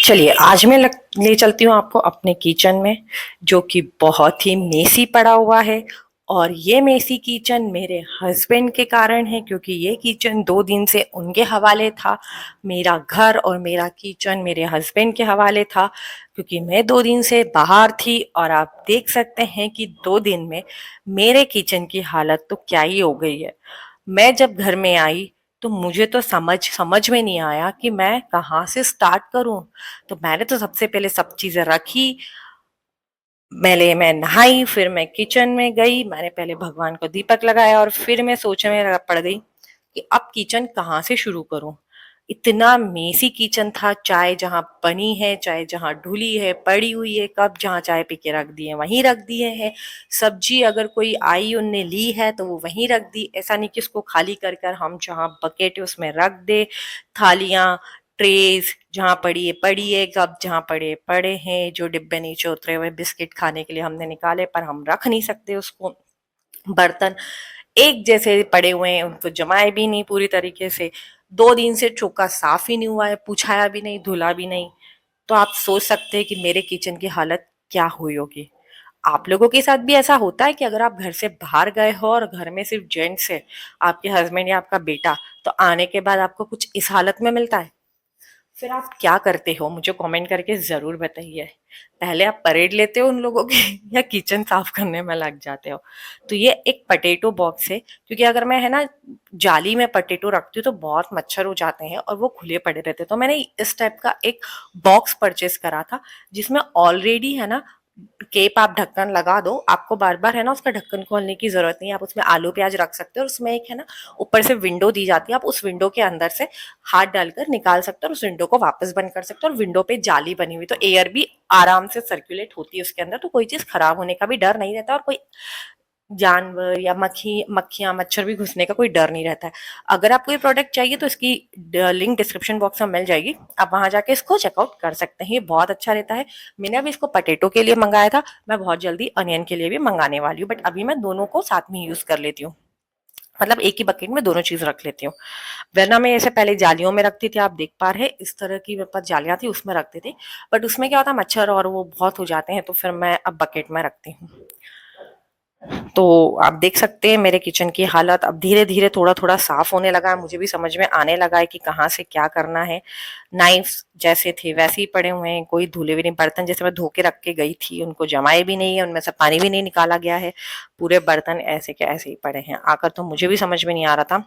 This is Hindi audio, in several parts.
चलिए आज मैं ले चलती हूँ आपको अपने किचन में, जो कि बहुत ही मेसी पड़ा हुआ है। और ये मेसी किचन मेरे हस्बैंड के कारण है, क्योंकि ये किचन 2 दिन से उनके हवाले था। मेरा घर और मेरा किचन मेरे हस्बैंड के हवाले था, क्योंकि मैं 2 दिन से बाहर थी। और आप देख सकते हैं कि 2 दिन में मेरे किचन की हालत तो क्या ही हो गई है। मैं जब घर में आई तो मुझे तो समझ समझ में नहीं आया कि मैं कहाँ से स्टार्ट करूं। तो मैंने तो सबसे पहले सब चीजें रखी। मैं नहाई, फिर मैं किचन में गई, मैंने पहले भगवान को दीपक लगाया और फिर मैं सोचने में पड़ गई कि अब किचन कहाँ से शुरू करूं। इतना मेसी किचन था, चाय जहां बनी है, चाय जहां ढुली है, पड़ी हुई है, कप जहां चाय पी के रख दिए वहीं रख दिए हैं। सब्जी अगर कोई आई उनने ली है तो वो वहीं रख दी, ऐसा नहीं कि उसको खाली कर कर हम जहां बकेट है उसमें रख दे। थालियां, ट्रेज जहां पड़ी है, कप जहां पड़े पड़े हैं, जो डिब्बे नीचे उतरे हुए बिस्किट खाने के लिए हमने निकाले पर हम रख नहीं सकते उसको। बर्तन एक जैसे पड़े हुए हैं, उनको जमाए भी नहीं पूरी तरीके से। 2 दिन से चौका साफ ही नहीं हुआ है, पुछाया भी नहीं, धुला भी नहीं। तो आप सोच सकते हैं कि मेरे किचन की हालत क्या हुई होगी। आप लोगों के साथ भी ऐसा होता है कि अगर आप घर से बाहर गए हो और घर में सिर्फ जेंट्स है, आपके हस्बैंड या आपका बेटा, तो आने के बाद आपको कुछ इस हालत में मिलता है? फिर आप क्या करते हो मुझे कमेंट करके जरूर बताइए। पहले आप परेड लेते हो उन लोगों की या किचन साफ करने में लग जाते हो? तो ये एक पटेटो बॉक्स है, क्योंकि अगर मैं है ना जाली में पटेटो रखती हूँ तो बहुत मच्छर हो जाते हैं और वो खुले पड़े रहते हैं। तो मैंने इस टाइप का एक बॉक्स परचेस करा था, जिसमें ऑलरेडी है ना केप, आप ढक्कन लगा दो, आपको बार बार है ना उसका ढक्कन खोलने की जरूरत नहीं है। आप उसमें आलू प्याज रख सकते हो और उसमें एक है ना ऊपर से विंडो दी जाती है, आप उस विंडो के अंदर से हाथ डालकर निकाल सकते हो और उस विंडो को वापस बंद कर सकते हो। और विंडो पे जाली बनी हुई तो एयर भी आराम से सर्कुलेट होती है उसके अंदर, तो कोई चीज खराब होने का भी डर नहीं रहता और कोई जानवर या मक्खियां मच्छर भी घुसने का कोई डर नहीं रहता है। अगर आपको ये प्रोडक्ट चाहिए तो इसकी लिंक डिस्क्रिप्शन बॉक्स में मिल जाएगी, आप वहां जाके इसको चेकआउट कर सकते हैं। ये बहुत अच्छा रहता है। मैंने अभी इसको पटेटो के लिए मंगाया था, मैं बहुत जल्दी अनियन के लिए भी मंगाने वाली हूँ, बट अभी मैं दोनों को साथ में यूज कर लेती हूँ। मतलब एक ही बकेट में दोनों चीज रख लेती हूँ। वरना मैं ऐसे पहले जालियों में रखती थी, आप देख पा रहे हैं इस तरह की मेरे पास जालियां थी उसमें रखते थे। बट उसमें क्या होता है, मच्छर और वो बहुत हो जाते हैं, तो फिर मैं अब बकेट में रखती हूँ। तो आप देख सकते हैं मेरे किचन की हालत अब धीरे धीरे थोड़ा थोड़ा साफ होने लगा है, मुझे भी समझ में आने लगा है कि कहाँ से क्या करना है। नाइफ्स जैसे थे वैसे ही पड़े हुए हैं, कोई धुले भी नहीं। बर्तन जैसे मैं धो के रख के गई थी उनको जमाए भी नहीं है, उनमें से पानी भी नहीं निकाला गया है। पूरे बर्तन ऐसे के ऐसे ही पड़े हैं। आकर तो मुझे भी समझ में नहीं आ रहा था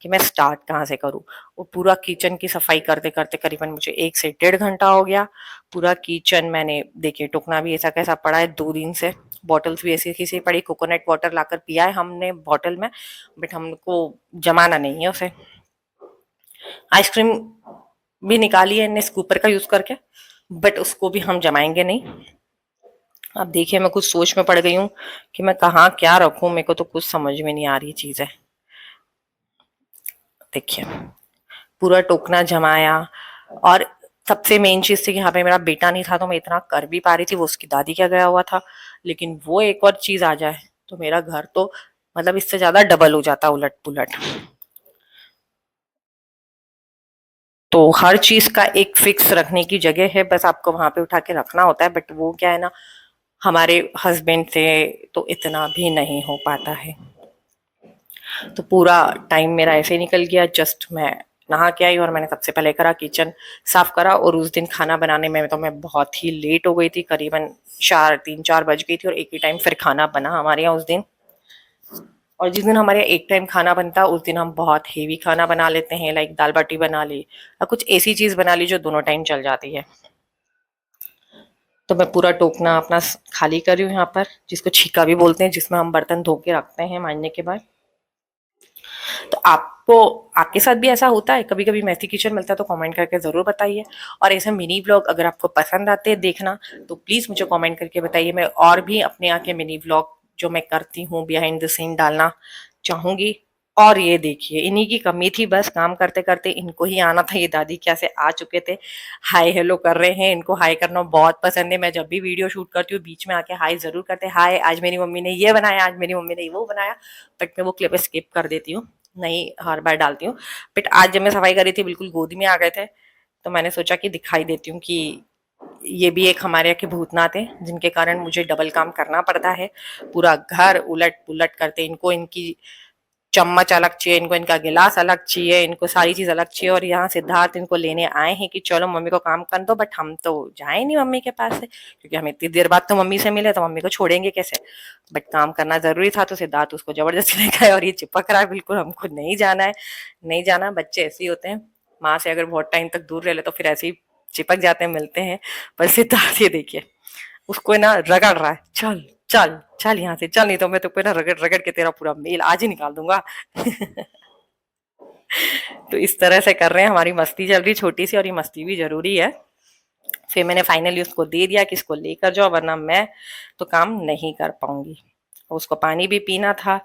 कि मैं स्टार्ट कहाँ से करूँ। वो पूरा किचन की सफाई करते करते करीबन मुझे 1 से 1.5 घंटा हो गया। पूरा किचन मैंने देखिए, टुकना भी ऐसा कैसा पड़ा है 2 दिन से। बॉटल्स भी ऐसी कैसी पड़ी, कोकोनट वाटर लाकर पिया है हमने बॉटल में, बट हमको जमाना नहीं है उसे। आइसक्रीम भी निकाली है इनने स्कूपर का यूज करके, बट उसको भी हम जमाएंगे नहीं। अब देखिए मैं कुछ सोच में पड़ गई हूँ कि मैं कहाँ क्या रखूं, मेरे को तो कुछ समझ में नहीं आ रही चीजें। देखिए पूरा टोकना जमाया। और सबसे मेन चीज थी कि यहाँ पे मेरा बेटा नहीं था तो मैं इतना कर भी पा रही थी, वो उसकी दादी क्या गया हुआ था। लेकिन वो एक और चीज आ जाए तो मेरा घर तो मतलब इससे ज्यादा डबल हो जाता उलट पुलट। तो हर चीज का एक फिक्स रखने की जगह है, बस आपको वहां पे उठा के रखना होता है। बट वो क्या है ना, हमारे हस्बैंड से तो इतना भी नहीं हो पाता है। तो पूरा टाइम मेरा ऐसे ही निकल गया। जस्ट मैं नहा के आई और मैंने सबसे पहले करा किचन साफ करा। और उस दिन खाना बनाने में तो मैं बहुत ही लेट हो गई थी, करीबन 3-4 बज गई थी। और एक ही टाइम फिर खाना बना हमारे यहाँ उस दिन। और जिस दिन हमारे यहाँ एक टाइम खाना बनता है उस दिन हम बहुत हेवी खाना बना लेते हैं, लाइक दाल बाटी बना ली या कुछ ऐसी चीज बना ली जो दोनों टाइम चल जाती है। तो मैं पूरा टोकना अपना खाली कर रही हूँ यहाँ पर, जिसको छीका भी बोलते हैं, जिसमें हम बर्तन धो के रखते हैं मांजने के बाद। तो आपको आपके साथ भी ऐसा होता है? कभी कभी मैसी किचन मिलता है तो कमेंट करके जरूर बताइए। और ऐसे मिनी व्लॉग अगर आपको पसंद आते हैं देखना तो प्लीज मुझे कमेंट करके बताइए। मैं और भी अपने यहाँ के मिनी व्लॉग जो मैं करती हूँ बिहाइंड द सीन डालना चाहूंगी। और ये देखिए इन्हीं की कमी थी, बस काम करते करते इनको ही आना था। ये दादी क्या से आ चुके थे, हाय हेलो कर रहे हैं। इनको हाय करना बहुत पसंद है। मैं जब भी वीडियो शूट करती हूँ बीच में आके हाय जरूर करते हैं, हाय आज मेरी मम्मी ने ये बनाया, आज मेरी मम्मी ने वो बनाया। बट मैं वो क्लिप स्किप कर देती हूँ, नहीं हर बार डालती हूँ। बट आज जब मैं सफाई कर रही थी बिल्कुल गोद में आ गए थे। तो मैंने सोचा कि दिखाई देती हूँ कि ये भी एक हमारे यहाँ के भूतनाथ है जिनके कारण मुझे डबल काम करना पड़ता है। पूरा घर उलट पुलट करते, इनको इनकी चम्मच अलग चाहिए, इनको इनका गिलास अलग चाहिए, इनको सारी चीज अलग चाहिए। और यहाँ सिद्धार्थ इनको लेने आए हैं कि चलो मम्मी को काम कर दो, बट हम तो जाए नहीं मम्मी के पास से, क्योंकि हम इतनी देर बाद तो मम्मी से मिले, तो मम्मी को छोड़ेंगे कैसे। बट काम करना जरूरी था, तो सिद्धार्थ उसको जबरदस्ती लेकर आया और ये चिपक रहा है बिल्कुल, हमको नहीं जाना है, नहीं जाना। बच्चे ऐसे ही होते हैं, माँ से अगर बहुत टाइम तक दूर रह ले तो फिर ऐसे ही चिपक जाते हैं, मिलते हैं। पर सिद्धार्थ ये देखिए, उसको ना रगड़ रहा है, चल चल चल यहाँ से चल, नहीं तो मैं तुमको ना रगड़ रगड़ के तेरा पूरा मेल आज ही निकाल दूंगा। तो इस तरह से कर रहे हैं, हमारी मस्ती चल रही छोटी सी, और ये मस्ती भी जरूरी है। फिर मैंने फाइनली उसको दे दिया कि इसको लेकर जाओ, वरना मैं तो काम नहीं कर पाऊंगी। उसको पानी भी पीना था।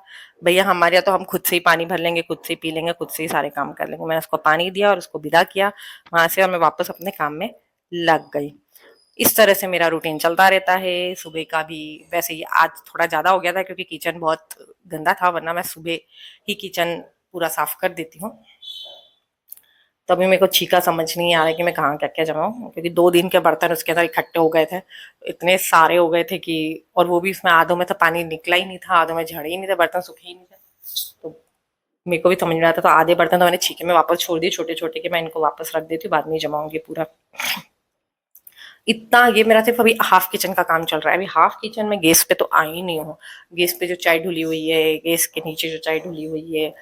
भैया हमारे यहाँ तो हम खुद से ही पानी भर लेंगे, खुद से ही पी लेंगे, खुद से ही सारे काम कर लेंगे। मैंने उसको पानी दिया और उसको विदा किया वहां से, और मैं वापस अपने काम में लग गई। इस तरह से मेरा रूटीन चलता रहता है सुबह का भी। वैसे ही आज थोड़ा ज्यादा हो गया था क्योंकि किचन बहुत गंदा था, वरना मैं सुबह ही किचन पूरा साफ कर देती हूँ। तभी मेरे को छीका समझ नहीं आ रहा है कि मैं कहाँ क्या क्या जमाऊँ, क्योंकि 2 दिन के बर्तन उसके अंदर इकट्ठे हो गए थे, इतने सारे हो गए थे कि, और वो भी इसमें आधों में तो पानी निकला ही नहीं था, आधों में झड़े ही नहीं थे, बर्तन सूखे ही नहीं थे। तो मेरे को भी समझ में आता, तो आधे बर्तन तो मैंने छीके में वापस छोड़ दिए छोटे छोटे, कि मैं इनको वापस रख देती हूँ, बाद में जमाऊंगी पूरा। इतना ये मेरा सिर्फ अभी हाफ किचन का काम चल रहा है। अभी हाफ किचन में गैस पे तो आई ही नहीं हूँ। गैस पे जो चाय ढुली हुई है, गैस के नीचे जो चाय ढुली हुई है,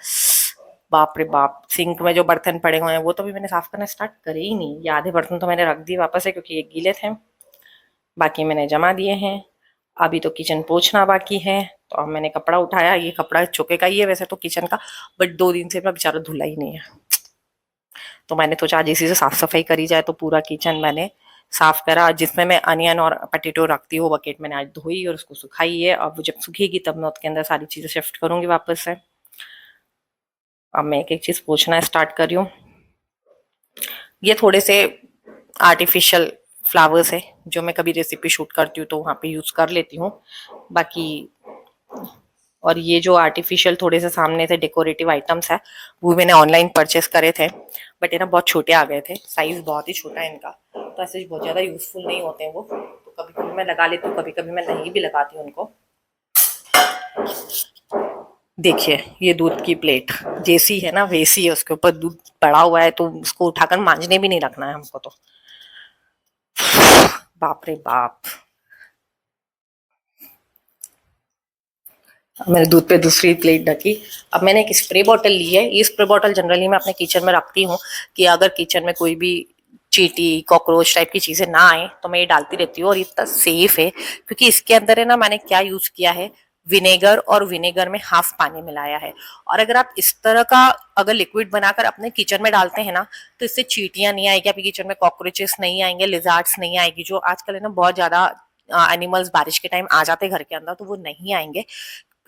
बाप रे बाप। सिंक में जो बर्तन पड़े हुए हैं वो तो भी मैंने साफ करना स्टार्ट करे ही नहीं। ये आधे बर्तन तो मैंने रख दिए वापस है, क्योंकि ये गीले थे, बाकी मैंने जमा दिए हैं। अभी तो किचन पोछना बाकी है, तो अब मैंने कपड़ा उठाया। ये कपड़ा चुके का ही है वैसे तो किचन का, बट 2 दिन से मैं बेचारा धुला ही नहीं है। तो मैंने सोचा आज इसी से साफ सफाई करी जाए, तो पूरा किचन मैंने साफ करा। जिसमें मैं अनियन और पटेटो रखती हूँ, बकेट मैंने आज धोई और उसको सुखाई है। अब जब सूखेगी तब मैं उसके अंदर सारी चीजें शिफ्ट करूंगी वापस से। अब मैं एक एक चीज पोछना स्टार्ट कर रही हूँ। ये थोड़े से आर्टिफिशियल फ्लावर्स है जो मैं कभी रेसिपी शूट करती हूँ तो वहां पे यूज कर लेती हूँ, बाकी। और ये जो आर्टिफिशियल थोड़े से सामने से डेकोरेटिव आइटम्स है, वो मैंने ऑनलाइन परचेस करे थे, बट ये ना बहुत छोटे आ गए थे, साइज बहुत ही छोटा है इनका, तो ऐसे बहुत ज्यादा यूजफुल नहीं होते हैं वो। तो कभी कभी मैं लगा लेती हूँ, कभी कभी मैं नहीं भी लगाती हूँ उनको। देखिए ये दूध की प्लेट जैसी है ना वैसी है, उसके ऊपर दूध पड़ा हुआ है, तो उसको उठाकर मांजने भी नहीं रखना है हमको तो। बाप रे बाप। मैंने दूध पे दूसरी प्लेट ढकी। अब मैंने एक स्प्रे बॉटल ली है। ये स्प्रे बॉटल जनरली मैं अपने किचन में रखती हूँ कि अगर किचन में कोई भी चींटी कॉकरोच टाइप की चीजें ना आए तो मैं ये डालती रहती हूँ। और इतना सेफ है क्योंकि इसके अंदर है ना, मैंने क्या यूज किया है, विनेगर, और विनेगर में हाफ पानी मिलाया है। और अगर आप इस तरह का अगर लिक्विड बनाकर अपने किचन में डालते हैं ना, तो इससे चींटियां नहीं आएगी आपके किचन में, कॉकरोचेस नहीं आएंगे, लिजार्ड्स नहीं आएगी, जो आजकल है ना बहुत ज्यादा एनिमल्स बारिश के टाइम आ जाते हैं घर के अंदर, तो वो नहीं आएंगे।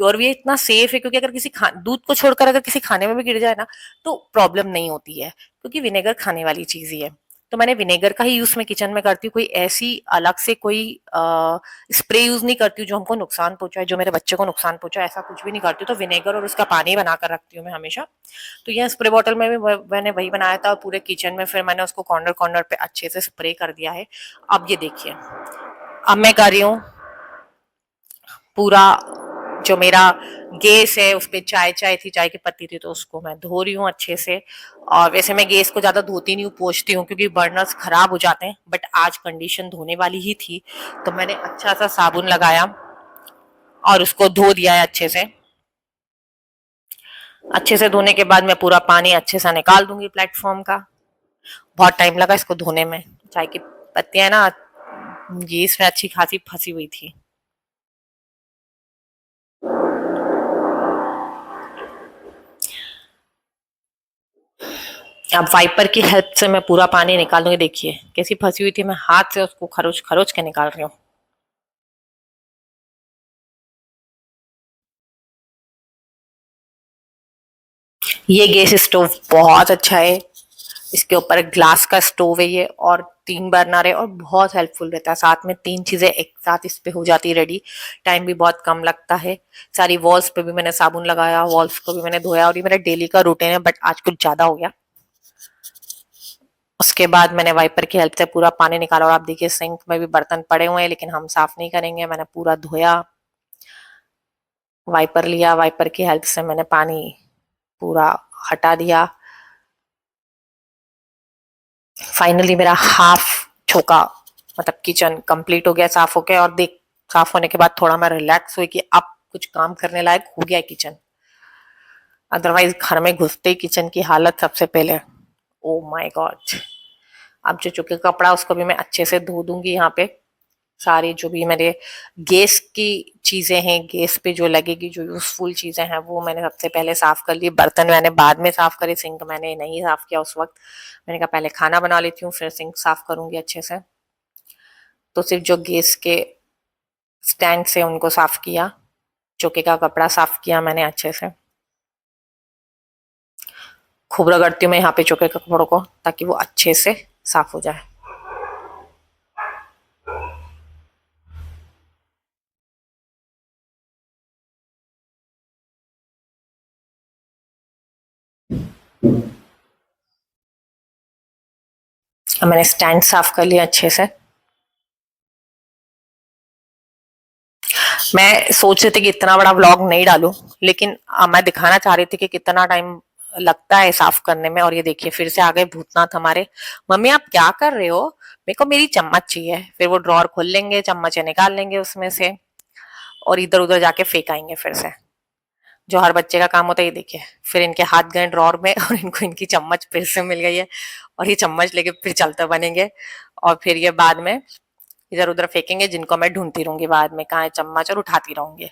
और ये इतना सेफ है क्योंकि अगर किसी दूध को छोड़कर अगर किसी खाने में भी गिर जाए ना, तो प्रॉब्लम नहीं होती है, क्योंकि विनेगर खाने वाली चीज ही है। तो मैंने विनेगर का ही यूज मैं किचन में करती हूँ। कोई ऐसी अलग से कोई स्प्रे यूज नहीं करती हूँ जो हमको नुकसान पहुंचाए, जो मेरे बच्चे को नुकसान पहुंचाए, ऐसा कुछ भी नहीं करती हूँ। तो विनेगर और उसका पानी बनाकर रखती हूँ मैं हमेशा। तो यह स्प्रे बॉटल में भी मैंने वही बनाया था, पूरे किचन में फिर मैंने उसको कॉर्नर कॉर्नर पे अच्छे से स्प्रे कर दिया है। अब ये देखिए, अब मैं कर रही हूँ पूरा जो मेरा गैस है उस पे चाय चाय थी, चाय की पत्ती थी, तो उसको मैं धो रही हूँ अच्छे से। और वैसे मैं गैस को ज्यादा धोती नहीं हूँ, पोंछती हूँ, क्योंकि बर्नर्स खराब हो जाते हैं। बट आज कंडीशन धोने वाली ही थी, तो मैंने अच्छा सा साबुन लगाया और उसको धो दिया है अच्छे से। अच्छे से धोने के बाद मैं पूरा पानी अच्छे से निकाल दूंगी प्लेटफॉर्म का। बहुत टाइम लगा इसको धोने में। चाय की पत्तियां ना गैस में अच्छी खासी फंसी हुई थी। अब वाइपर की हेल्प से मैं पूरा पानी निकाल दूंगी। देखिए कैसी फंसी हुई थी, मैं हाथ से उसको खरोच खरोच के निकाल रही हूँ। ये गैस स्टोव बहुत अच्छा है। इसके ऊपर ग्लास का स्टोव है ये, और 3 बर्नर है, और बहुत हेल्पफुल रहता है। साथ में 3 चीजें एक साथ इस पे हो जाती है रेडी। टाइम भी बहुत कम लगता है। सारी वॉल्स पे भी मैंने साबुन लगाया, वॉल्स को भी मैंने धोया, और ये मेरा डेली का रूटीन है, बट आज कुछ ज्यादा हो गया। उसके बाद मैंने वाइपर की हेल्प से पूरा पानी निकाला और आप देखिए सिंक में भी बर्तन पड़े हुए हैं, लेकिन हम साफ नहीं करेंगे। मैंने पूरा धोया, वाइपर लिया, वाइपर की हेल्प से मैंने पानी पूरा हटा दिया। फाइनली मेरा हाफ छोका मतलब किचन कंप्लीट हो गया साफ होके। और देख, साफ होने के बाद थोड़ा मैं रिलैक्स हुई कि अब कुछ काम करने लायक हो गया किचन। अदरवाइज घर में घुसते ही किचन की हालत सबसे पहले, ओ माय गॉड। अब जो चुके कपड़ा उसको भी मैं अच्छे से धो दूंगी। यहाँ पे सारी जो भी मेरे गैस की चीजें हैं, गैस पे जो लगेगी, जो यूजफुल चीजें हैं, वो मैंने सबसे पहले साफ कर ली। बर्तन मैंने बाद में साफ करे, सिंक मैंने नहीं साफ किया उस वक्त। मैंने कहा पहले खाना बना लेती हूँ फिर सिंक साफ करूंगी अच्छे से। तो सिर्फ जो गैस के स्टैंड से उनको साफ किया, चौके का कपड़ा साफ किया मैंने अच्छे से। खूब रगड़ती हूँ मैं यहाँ पे चौके के कपड़ों को ताकि वो अच्छे से साफ हो जाए। अब मैंने स्टैंड साफ कर लिया अच्छे से। मैं सोच रही थी कि इतना बड़ा व्लॉग नहीं डालूं, लेकिन मैं दिखाना चाह रही थी कि कितना टाइम लगता है साफ करने में। और ये देखिए फिर से आ गए भूतनाथ हमारे। मम्मी आप क्या कर रहे हो? मेरे को मेरी चम्मच चाहिए। फिर वो ड्रॉर खोल लेंगे, चम्मच निकाल लेंगे उसमें से और इधर उधर जाके फेंक आएंगे फिर से। जो हर बच्चे का काम होता है। ये देखिए फिर इनके हाथ गए ड्रॉर में और इनको इनकी चम्मच फिर से मिल गई है और ये चम्मच लेके फिर चलते बनेंगे। और फिर ये बाद में इधर उधर फेंकेंगे, जिनको मैं ढूंढती रहूंगी बाद में कहाँ है चम्मच और उठाती रहूंगी।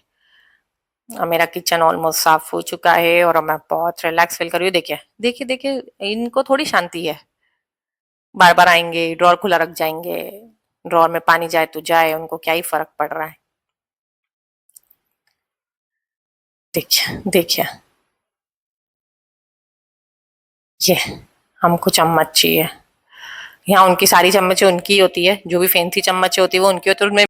और मेरा किचन ऑलमोस्ट साफ हो चुका है और अब मैं बहुत रिलैक्स फील कर रही हूँ। देखिए देखिए देखिए, इनको थोड़ी शांति है। बार बार आएंगे, ड्रॉर खुला रख जाएंगे, ड्रॉर में पानी जाए तो जाए, उनको क्या ही फर्क पड़ रहा है। देखिए देखिए, ये हमको चम्मच चाहिए। यहाँ उनकी सारी चम्मचें उनकी होती है, जो भी फैंसी चम्मचें होती है वो उनकी होती है।